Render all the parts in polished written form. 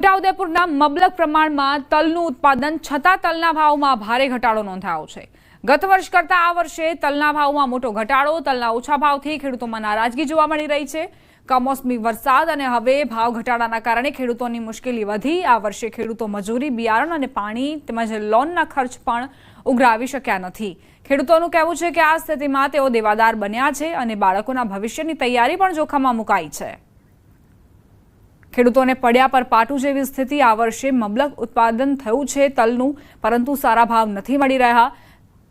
છોટાઉદેપુરના મબલક પ્રમાણમાં તલનું ઉત્પાદન છતાં તલના ભાવમાં ભારે ઘટાડો નોંધાયો છે। ગત વર્ષ કરતાં આ વર્ષે તલના ભાવમાં મોટો ઘટાડો, તલના ઓછા ભાવથી ખેડૂતોમાં નારાજગી જોવા મળી રહી છે। કમોસમી વરસાદ અને હવે ભાવ ઘટાડાના કારણે ખેડૂતોની મુશ્કેલી વધી। આ વર્ષે ખેડૂતો મજૂરી, બિયારણ અને પાણી તેમજ લોનના ખર્ચ પણ ઉઘરાવી શક્યા નથી। ખેડૂતોનું કહેવું છે કે આ સ્થિતિમાં તેઓ દેવાદાર બન્યા છે અને બાળકોના ભવિષ્યની તૈયારી પણ જોખમમાં મુકાઈ છે। ખેડૂતોને પડ્યા પર પાટું જેવી સ્થિતિ। આ વર્ષે મબલક ઉત્પાદન થયું છે તલનું, પરંતુ સારા ભાવ નથી મળી રહ્યા।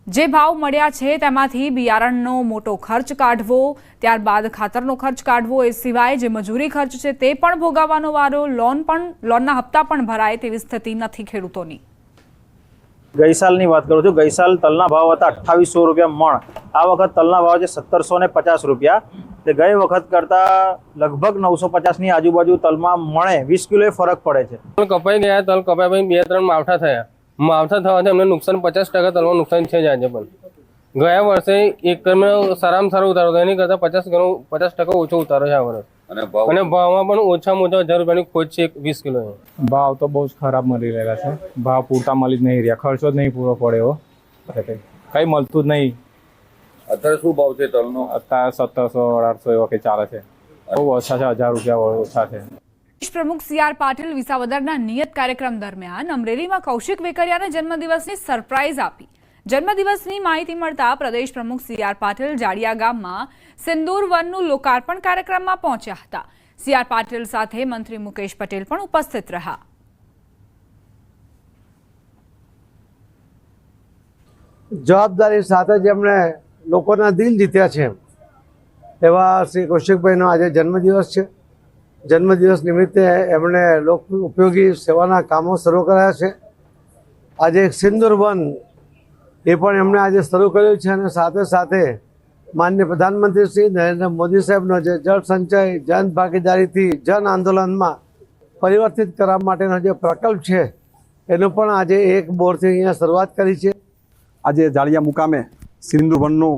જે ભાવ મળ્યા છે તેમાંથી બિયારણનો મોટો ખર્ચ કાઢવો, ત્યારબાદ ખાતરનો ખર્ચ કાઢવો, એ સિવાય જે મજૂરી ખર્ચ છે તે પણ ભોગવવાનો વારો। લોનના હપ્તા પણ ભરાય તેવી સ્થિતિ નથી ખેડૂતોની। ગઈ સાલની વાત કરું છું। ગઈ સાલ તલના ભાવ હતા 2800 રૂપિયા મણ। આ વખત તલના ભાવ છે 1750 રૂપિયા। તે ગઈ વખત કરતા લગભગ 950 ની આજુબાજુ તલમાં મણે 20 કિલો ફરક પડે છે। તલ કપાઈ ગયા, તલ કપાઈ પછી 2-3 માવઠા થયા। માવઠા થવાથી અમને નુકસાન 50% તલમાં નુકસાન છે જ આજે પણ। ગયા વર્ષે એકરમાં સારામાં સારો ઉતારો હતો, એની કરતાં 50% ઓછો ઉતારો છે આ વર્ષ। અને ભાવમાં પણ ઓછામાં ઓછા 1000 રૂપિયાની ખોટ છે 20 કિલો। ભાવ તો બહુ જ ખરાબ મળી રહેલા છે। ભાવ પૂરતા મળી જ નહીં રહ્યા, ખર્ચો જ નહીં પૂરો પડે એવો, કંઈ મળતું જ નહીં। અત્યારે શું ભાવ છે તલનો? અત્યારે 1700-1800 એવા કંઈ ચાલે છે, બહુ ઓછા છે, 1000 રૂપિયા ઓછા છે। પ્રમુખ સી.આર. પાટીલ વિસાવદરના નિયત કાર્યક્રમ દરમિયાન અમરેલીમાં કૌશિક વેકરિયાને જન્મદિવસની સરપ્રાઇઝ આપી। જન્મદિવસની માહિતી મળતા પ્રદેશ પ્રમુખ સી.આર. પાટીલ જાડિયા ગામમાં સિંદૂર વનનું લોકાર્પણ કાર્યક્રમમાં પહોંચ્યા હતા। સી.આર. પાટીલ સાથે મંત્રી મુકેશ પટેલ પણ ઉપસ્થિત રહ્યા। જવાબદારી સાથે જેમણે લોકોના દિલ જીત્યા છે એવા શ્રી કૌશિકભાઈનો આજે જન્મદિવસ છે। જન્મદિવસ નિમિત્તે એમણે લોક ઉપયોગી સેવાના કામો શરૂ કર્યા છે। આજે એક સિંદૂર વન એ પણ એમણે આજે શરૂ કર્યું છે અને સાથે સાથે માનનીય પ્રધાનમંત્રી શ્રી નરેન્દ્ર મોદી સાહેબનો જે જળ સંચય જન ભાગીદારીથી જન આંદોલનમાં પરિવર્તિત કરવા માટેનો જે પ્રકલ્પ છે એનું પણ આજે એક બોરથી અહીંયા શરૂઆત કરી છે। આજે જાડિયા મુકામે સિંદૂર વનનું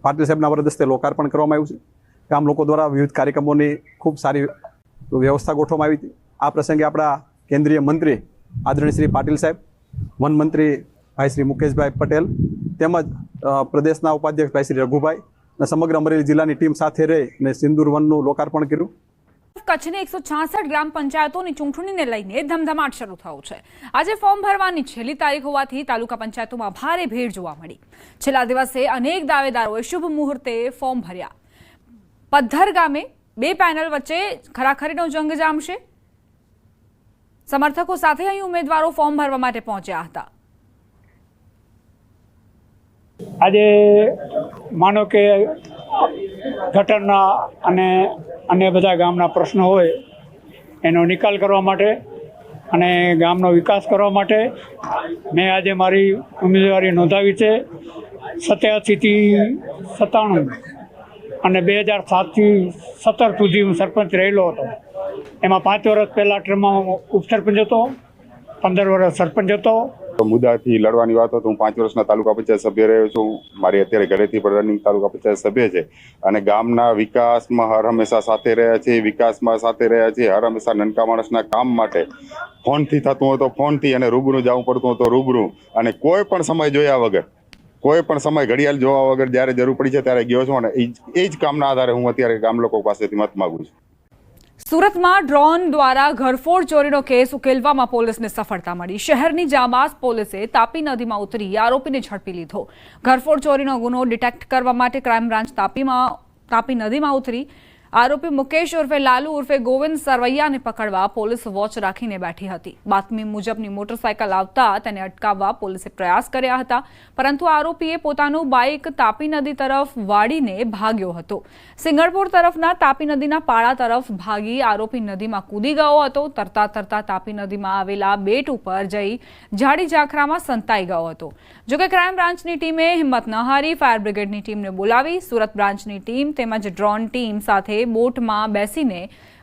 પાટીલ સાહેબના વરદસ્તે લોકાર્પણ કરવામાં આવ્યું છે। ગામ લોકો દ્વારા વિવિધ કાર્યક્રમોની ખૂબ સારી વ્યવસ્થા ગોઠવવામાં આવી હતી। આ પ્રસંગે આપણા કેન્દ્રીય મંત્રી આદરણીય શ્રી પાટીલ સાહેબ, વન મંત્રી ભાઈ શ્રી મુકેશભાઈ પટેલ તેમજ પ્રદેશના ઉપાધ્યક્ષ ભાઈ શ્રી રઘુભાઈ અને સમગ્ર અમરેલી જિલ્લાની ટીમ સાથે રહી અને સિંદૂર વનનું લોકાર્પણ કર્યું। કચ્છની 166 ગ્રામ પંચાયતોની ચૂંટણીને લઈને ધમધમાટ શરૂ થયો છે। આજે ફોર્મ ભરવાની છેલ્લી તારીખ હોવાથી તાલુકા પંચાયતોમાં ભારે ભીડ જોવા મળી। છેલ્લા દિવસે અનેક દાવેદારોએ શુભ મુહૂર્તે ફોર્મ ભર્યા। પદ્ધર ગામે 2 પેનલ વચ્ચે ખરાખરીનો જંગ જામશે। સમર્થકો સાથે અહીં ઉમેદવારો ફોર્મ ભરવા માટે પહોંચ્યા હતા। આજે માનો કે ગટરના અને અન્ય બધા ગામના પ્રશ્નો હોય એનો નિકાલ કરવા માટે અને ગામનો વિકાસ કરવા માટે મેં આજે મારી ઉમેદવારી નોંધાવી છે। 87 થી 97 અને 2007 થી 17 સુધી હું સરપંચ રહેલો હતો। એમાં 5 વર્ષ પહેલાં ટર્મમાં ઉપસરપંચ હતો, 15 વર્ષ સરપંચ હતો। મુદ્દાથી લડવાની વાત તો હું 5 વર્ષના તાલુકા પંચાયત સભ્ય રહ્યો છું। મારી અત્યારે ઘરેથી પણ રનિંગ તાલુકા પંચાયત સભ્ય છે અને ગામના વિકાસમાં હર હંમેશા સાથે રહ્યા છે, વિકાસમાં સાથે રહ્યા છે। હર હંમેશા નનકા માણસના કામ માટે ફોનથી થતું હોય તો ફોનથી અને રૂબરૂ જવું પડતું હોય તો રૂબરૂ, અને કોઈ પણ સમય જોયા વગર, કોઈ પણ સમય ઘડિયાળ જોવા વગર જ્યારે જરૂર પડી છે ત્યારે ગયો છું અને એ જ કામના આધારે હું અત્યારે ગામ લોકો પાસેથી મત માગું છું। સુરતમાં ડ્રોન દ્વારા ઘરફોડ ચોરીનો કેસ ઉકેલવામાં પોલીસને સફળતા મળી। શહેરની જાબાઝ પોલીસે તાપી નદીમાં ઉતરી આરોપીને ઝડપી લીધો। ઘરફોડ ચોરીનો ગુનો ડિટેક્ટ કરવા માટે ક્રાઇમ બ્રાન્ચ તાપી નદીમાં ઉતરી આરોપી મુકેશ ઉર્ફે લાલુ ઉર્ફે ગોવિંદ સરવૈયાને પકડવા પોલીસ વોચ રાખીને બેઠી હતી। બાતમી મુજબની મોટરસાયકલ આવતા તેને અટકાવવા પોલીસે પ્રયાસ કર્યા હતા, પરંતુ આરોપીએ પોતાનું બાઇક તાપી નદી તરફ વાળીને ભાગ્યો હતો। સિંગણપુર તરફના તાપી નદીના પાળા તરફ ભાગી આરોપી નદીમાં કૂદી ગયો હતો। તરતા તરતા તાપી નદીમાં આવેલા બેટ ઉપર જઈ ઝાડી ઝાખરામાં સંતાઈ ગયો હતો। જોકે ક્રાઇમ બ્રાન્ચની ટીમે હિંમત ન હારી ફાયર બ્રિગેડની ટીમને બોલાવી સુરત બ્રાન્ચની ટીમ તેમજ ડ્રોન ટીમ સાથે બોટમાં બેસીને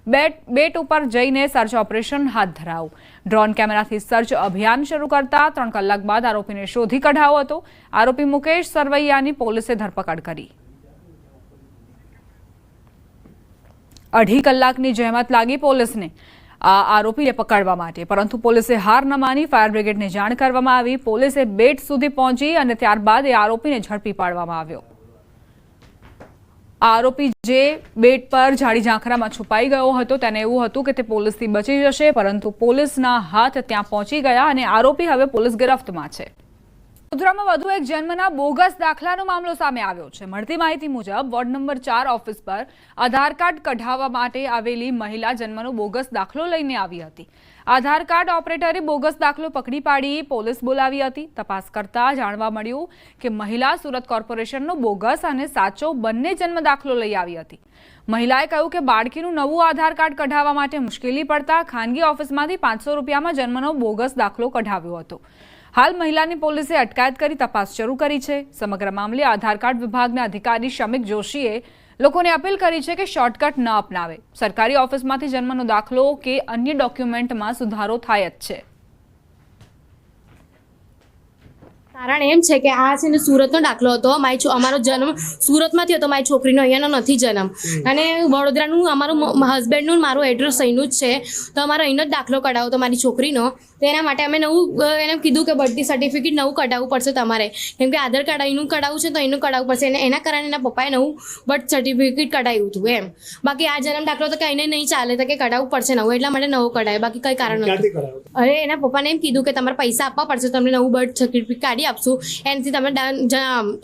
બેટ ઉપર જઈને સર્ચ ઓપરેશન હાથ ધરાયું। ડ્રોન કેમેરાથી સર્ચ અભિયાન શરૂ કરતા 3 કલાક બાદ આરોપીને શોધી કઢાયો હતો। આરોપી મુકેશ સરવૈયાની પોલીસે ધરપકડ કરી। 2.5 કલાકની જહેમત લાગી પોલીસને। આ આરોપીને પકડવા માટે, પરંતુ પોલીસે હાર ન માની ફાયર બ્રિગેડને જાણ કરવામાં આવી. પોલીસે બેટ સુધી પહોંચી અને ત્યારબાદ એ આરોપીને ઝડપી પાડવામાં આવ્યો. આ આરોપી જે બેટ પર ઝાડી ઝાંખરામાં છુપાઈ ગયો હતો તેને એવું હતું કે તે પોલીસથી બચી જશે, પરંતુ પોલીસના હાથ ત્યાં પહોંચી ગયા અને આરોપી હવે પોલીસ ગિરફ્તમાં છે. વડોદરામાં વધુ એક જન્મના બોગસ દાખલાનો મામલો સામે આવ્યો છે. મળતી માહિતી મુજબ વોર્ડ નંબર 4 ઓફિસ પર આધાર કાર્ડ કઢાવવા માટે આવેલી મહિલા જન્મનો બોગસ દાખલો લઈને આવી હતી. આધાર કાર્ડ ઓપરેટરે બોગસ દાખલો પકડી પાડી પોલીસ બોલાવી હતી. તપાસ કરતા જાણવા મળ્યું કે મહિલા સુરત કોર્પોરેશનનો બોગસ અને સાચો બંને જન્મ દાખલો લઈ આવી હતી. મહિલાએ કહ્યું કે બાળકીનું નવું આધાર કાર્ડ કઢાવવા માટે મુશ્કેલી પડતા ખાનગી ઓફિસમાંથી 500 રૂપિયામાં જન્મનો બોગસ દાખલો કઢાવ્યો હતો. હાલ મહિલાની પોલીસે અટકાયત કરી તપાસ શરૂ કરી છે. સમગ્ર મામલે આધાર કાર્ડ વિભાગના અધિકારી શમિક જોશીએ લોકોને અપીલ કરી છે કે શોર્ટકટ ન અપનાવે. સરકારી ઓફિસમાંથી જન્મનો દાખલો કે અન્ય ડોક્યુમેન્ટમાં સુધારો થાય જ છે. કારણ એમ છે કે આ છે ને સુરતનો દાખલો હતો. અમારો જન્મ સુરતમાંથી હતો, મારી છોકરીનો અહીંયાનો નથી જન્મ. અને વડોદરાનું અમારું હસબન્ડનું મારું એડ્રેસ અહીંનું જ છે, તો અમારો અહીંનો જ દાખલો કઢાવો તો મારી છોકરીનો. તો એના માટે અમે નવું એને કીધું કે બર્થ સર્ટિફિકેટ નવું કઢાવવું પડશે તમારે, કેમ કે આધાર કાર્ડ અહીંનું કઢાવવું છે તો અહીંનું કઢાવવું પડશે. અને એના કારણે એના પપ્પાએ નવું બર્થ સર્ટિફિકેટ કઢાવ્યું હતું એમ. બાકી આ જન્મ દાખલો તો કંઈને નહીં ચાલે, તો કે કઢાવવું પડશે નવું, એટલા માટે નવું કઢાવે, બાકી કંઈ કારણ નથી. અરે એના પપ્પાને એમ કીધું કે તમારે પૈસા આપવા પડશે, તમને નવું બર્થ સર્ટિફિકેટ કાઢી આપશું, એનાથી તમે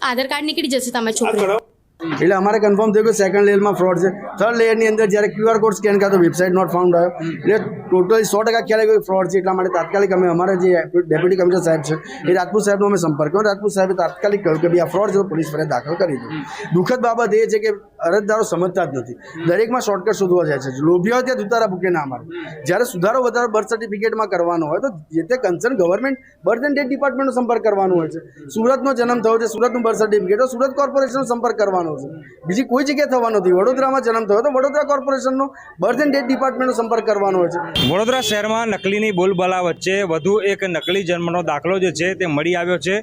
આધાર કાર્ડ નીકળી જશે તમારી છોકરી. એટલે અમારે કન્ફર્મ થયું કે સેકન્ડ લેયરમાં ફ્રોડ છે. થર્ડ લેયરની અંદર જ્યારે QR કોડ સ્કેન કર્યો તો વેબસાઇટ નોટ ફાઉન્ડ આવ્યો. એટલે ટોટલી 100% ખ્યાલ આવ્યો કે ફ્રોડ છે. એટલા માટે તાત્કાલિક અમે અમારા જે ડેપ્યુટી કમિશનર સાહેબ છે એ રાજપૂત સાહેબનો અમે સંપર્ક કર્યો. રાજપૂત સાહેબે તાત્કાલિક કહ્યું કે ભાઈ આ ફ્રોડ છે તો પોલીસ ફરિયાદ દાખલ કરી દો. દુઃખદ બાબત એ છે કે અરજદારો સમજતા જ નથી, દરેકમાં શોર્ટકટ શોધવા જાય છે. લોભિયા હોય ત્યાં દુતારા ભૂકે ના મારે. જ્યારે સુધારો વધારો બર્થ સર્ટિફિકેટમાં કરવાનો હોય તો જે તે concern government birth and death ડિપાર્ટમેન્ટનો સંપર્ક કરવાનો હોય છે. સુરતનો જન્મ થયો છે, સુરતનું બર્થ સર્ટિફિકેટ તો સુરત કોર્પોરેશનનો સંપર્ક કરવાનો છે, બીજી કોઈ જગ્યાએ થવાનો નથી. વડોદરામાં જન્મ થયો તો વડોદરા કોર્પોરેશનનો બર્થ એન્ડ ડેથ ડિપાર્ટમેન્ટનો સંપર્ક કરવાનો હોય છે. વડોદરા શહેરમાં નકલીની બોલબાલા વચ્ચે વધુ એક નકલી જન્મનો દાખલો જે છે તે મળી આવ્યો છે.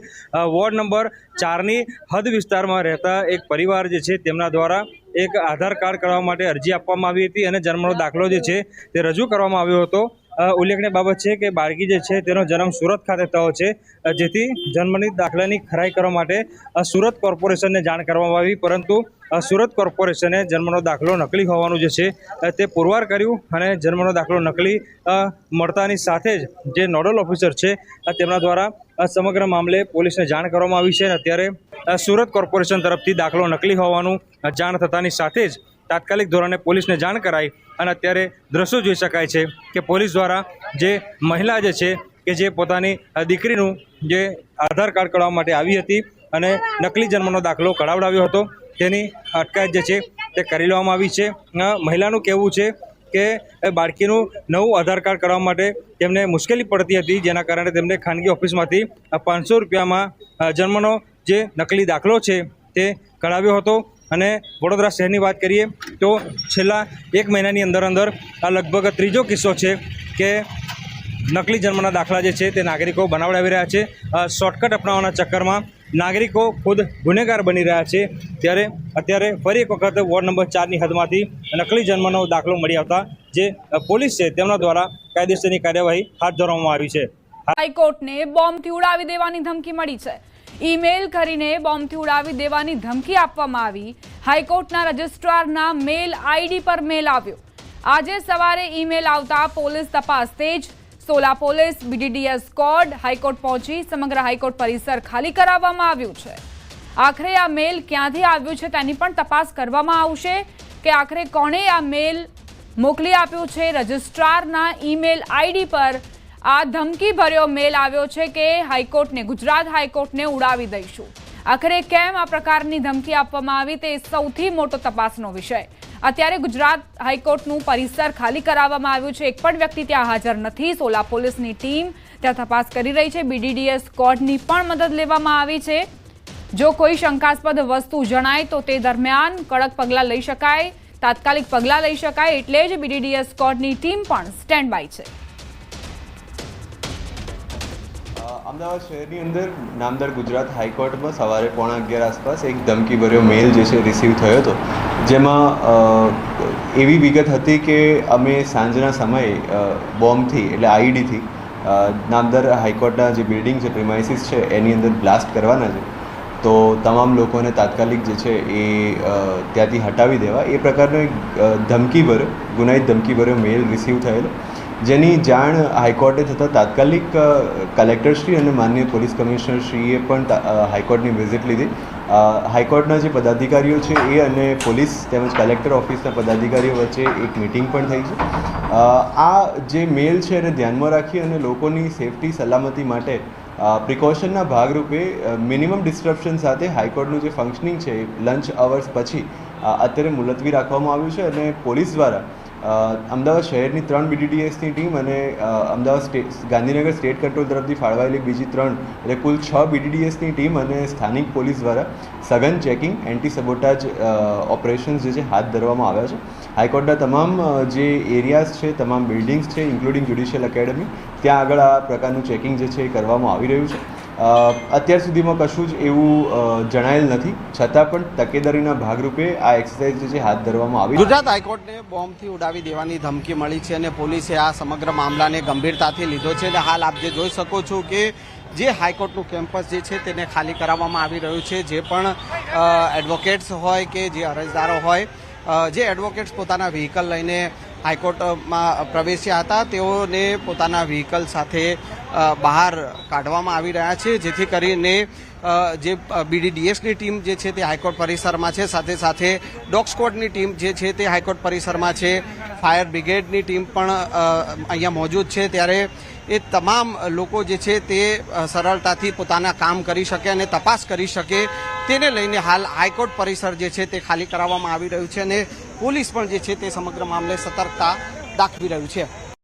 વોર્ડ નંબર 4ની હદ વિસ્તારમાં રહેતા એક પરિવાર જે છે તેમના દ્વારા એક આધાર કાર્ડ કરાવવા માટે અરજી આપવામાં આવી હતી અને જન્મનો દાખલો જે છે તે રજૂ કરવામાં આવ્યો હતો. ઉલ્લેખનીય બાબત છે કે બાળકી જે છે તેનો જન્મ સુરત ખાતે થયો છે, જેથી જન્મની દાખલાની ખરાઈ કરવા માટે સુરત કોર્પોરેશનને જાણ કરવામાં આવી, પરંતુ સુરત કોર્પોરેશને જન્મનો દાખલો નકલી હોવાનું જે છે તે પુરવાર કર્યું અને જન્મનો દાખલો નકલી મળતાની સાથે જ જે નોડલ ઓફિસર છે તેમના દ્વારા સમગ્ર મામલે પોલીસને જાણ કરવામાં આવી છે. અને અત્યારે સુરત કોર્પોરેશન તરફથી દાખલો નકલી હોવાનું જાણ થતાની સાથે જ તાત્કાલિક ધોરણે પોલીસને જાણ કરાઈ અને અત્યારે દ્રશ્યો જોઈ શકાય છે કે પોલીસ દ્વારા જે મહિલા જે છે કે જે પોતાની દીકરીનું જે આધાર કાર્ડ કઢાવવા માટે આવી હતી અને નકલી જન્મનો દાખલો કઢાવડાવ્યો હતો તેની અટકાયત જે છે તે કરી લેવામાં આવી છે. મહિલાનું કહેવું છે કે બાળકીનું નવું આધાર કાર્ડ કઢાવવા માટે તેમને મુશ્કેલી પડતી હતી, જેના કારણે તેમને ખાનગી ઓફિસમાંથી 500 રૂપિયામાં જન્મનો જે નકલી દાખલો છે તે કઢાવ્યો હતો. અને વડોદરા શહેરની વાત કરીએ તો છેલ્લા 1 મહિનાની અંદર આ લગભગ ત્રીજો કિસ્સો છે કે નકલી જન્મના દાખલા જે છે તે નાગરિકો બનાવડાવી રહ્યા છે. શોર્ટકટ અપનાવવાના ચક્કરમાં નાગરિકો ખુદ ગુનેગાર બની રહ્યા છે. ત્યારે અત્યારે ફરી એક વખત વોર્ડ નંબર 4ની હદમાંથી નકલી જન્મનો દાખલો મળી આવતા જે પોલીસ છે તેમના દ્વારા કાયદેસરની કાર્યવાહી હાથ ધરવામાં આવી છે. હાઈકોર્ટને બોમ્બથી ઉડાવી દેવાની ધમકી મળી છે. ઈમેલ કરીને બોમ્બથી ઉડાવી દેવાની ધમકી આપવામાં આવી. હાઈકોર્ટના રજિસ્ટ્રારના મેલ આઈડી પર મેલ આવ્યો. આજે સવારે ઈમેલ આવતા પોલીસ તપાસ તેજ. Sola police, BDDS squad high court પહોંચી સમગ્ર હાઈકોર્ટ પરિસર ખાલી કરાવવામાં આવ્યું છે. આખરે આ મેલ ક્યાંથી આવ્યું છે તેની પણ તપાસ કરવામાં આવશે કે આખરે કોણે આ મેલ મોકલી આપ્યું છે. રજિસ્ટ્રારના ઈમેલ આઈડી પર આ ધમકી ભર્યો મેલ આવ્યો છે કે હાઈકોર્ટને, ગુજરાત હાઈકોર્ટને ઉડાવી દઈશું. આખરે કેમ આ પ્રકારની ધમકી આપવામાં આવી તે સૌથી મોટો તપાસનો વિષય. અત્યારે ગુજરાત હાઈકોર્ટનું પરિસર ખાલી કરાવવામાં આવ્યું છે. એક પણ વ્યક્તિ ત્યાં હાજર નથી. સોલા પોલીસની ટીમ ત્યાં તપાસ કરી રહી છે. BDDS સ્ક્વોડની પણ મદદ લેવામાં આવી છે. જો કોઈ શંકાસ્પદ વસ્તુ જણાય તો તે દરમિયાન કડક પગલાં લઈ શકાય, તાત્કાલિક પગલાં લઈ શકાય, એટલે જ BDDS સ્ક્વોડની ટીમ પણ સ્ટેન્ડ બાય છે. અમદાવાદ શહેરની અંદર નામદાર ગુજરાત હાઈકોર્ટમાં સવારે 11:15 આસપાસ એક ધમકીભર્યો મેલ જે છે રિસીવ થયો હતો, જેમાં એવી વિગત હતી કે અમે સાંજના સમયે બોમ્બથી એટલે આઈડીથી નામદાર હાઈકોર્ટના જે બિલ્ડિંગ છે પ્રિમાઇસીસ છે એની અંદર બ્લાસ્ટ કરવાના છે, તો તમામ લોકોને તાત્કાલિક જે છે એ ત્યાંથી હટાવી દેવા એ પ્રકારનો એક ધમકીભર્યો ગુનાહિત ધમકીભર્યો મેલ રિસીવ થયેલો, જેની જાણ હાઈકોર્ટે થતાં તાત્કાલિક કલેક્ટરશ્રી અને માનનીય પોલીસ કમિશનરશ્રીએ પણ હાઈકોર્ટની વિઝિટ લીધી. હાઈકોર્ટના જે પદાધિકારીઓ છે એ અને પોલીસ તેમજ કલેક્ટર ઓફિસના પદાધિકારીઓ વચ્ચે એક મિટિંગ પણ થઈ છે. આ જે મેલ છે એને ધ્યાનમાં રાખી અને લોકોની સેફટી સલામતી માટે પ્રિકોશનના ભાગરૂપે મિનિમમ ડિસ્ટ્રપ્શન સાથે હાઈકોર્ટનું જે ફંક્શનિંગ છે લંચ અવર્સ પછી અત્યારે મુલતવી રાખવામાં આવ્યું છે અને પોલીસ દ્વારા અમદાવાદ શહેરની 3 BDDSની ટીમ અને અમદાવાદ ગાંધીનગર સ્ટેટ કંટ્રોલ તરફથી ફાળવાયેલી બીજી 3 એટલે કુલ 6 BDDSની ટીમ અને સ્થાનિક પોલીસ દ્વારા સઘન ચેકિંગ એન્ટી સબોટાજ ઓપરેશન્સ જે છે હાથ ધરવામાં આવ્યા છે. હાઈકોર્ટના તમામ જે એરિયાઝ છે, તમામ બિલ્ડિંગ્સ છે ઇન્ક્લુડિંગ જ્યુડિશિયલ એકેડમી, ત્યાં આગળ આ પ્રકારનું ચેકિંગ જે છે એ કરવામાં આવી રહ્યું છે. અત્યાર સુધીમાં કશું જ એવું જણાયેલ નથી, છતાં પણ તકેદારીના ભાગરૂપે આ એક્સરસાઇઝ જે છે હાથ ધરવામાં આવી. ગુજરાત હાઈકોર્ટને બોમ્બથી ઉડાવી દેવાની ધમકી મળી છે અને પોલીસે આ સમગ્ર મામલાને ગંભીરતાથી લીધો છે અને હાલ આપ જે જોઈ શકો છો કે જે હાઈકોર્ટનું કેમ્પસ જે છે તેને ખાલી કરાવવામાં આવી રહ્યું છે. જે પણ એડવોકેટ્સ હોય કે જે અરજદારો હોય, જે એડવોકેટ્સ પોતાના વ્હીકલ લઈને હાઈકોર્ટમાં પ્રવેશ્યા હતા તેઓને પોતાના વ્હીકલ સાથે બહાર કાઢવામાં આવી રહ્યા છે, જેથી કરીને જે BDDSની ટીમ જે છે તે હાઈકોર્ટ પરિસરમાં છે, સાથે સાથે ડોગ સ્ક્વોડની ટીમ જે છે તે હાઈકોર્ટ પરિસરમાં છે, ફાયર બ્રિગેડની ટીમ પણ અહીંયા મોજૂદ છે. ત્યારે એ તમામ લોકો જે છે તે સરળતાથી પોતાના કામ કરી શકે અને તપાસ કરી શકે તેને લઈને હાલ હાઈકોર્ટ પરિસર જે છે તે ખાલી કરાવવામાં આવી રહ્યું છે અને પોલીસ પણ જે છે તે સમગ્ર મામલે સતર્કતા દાખવી રહ્યું છે.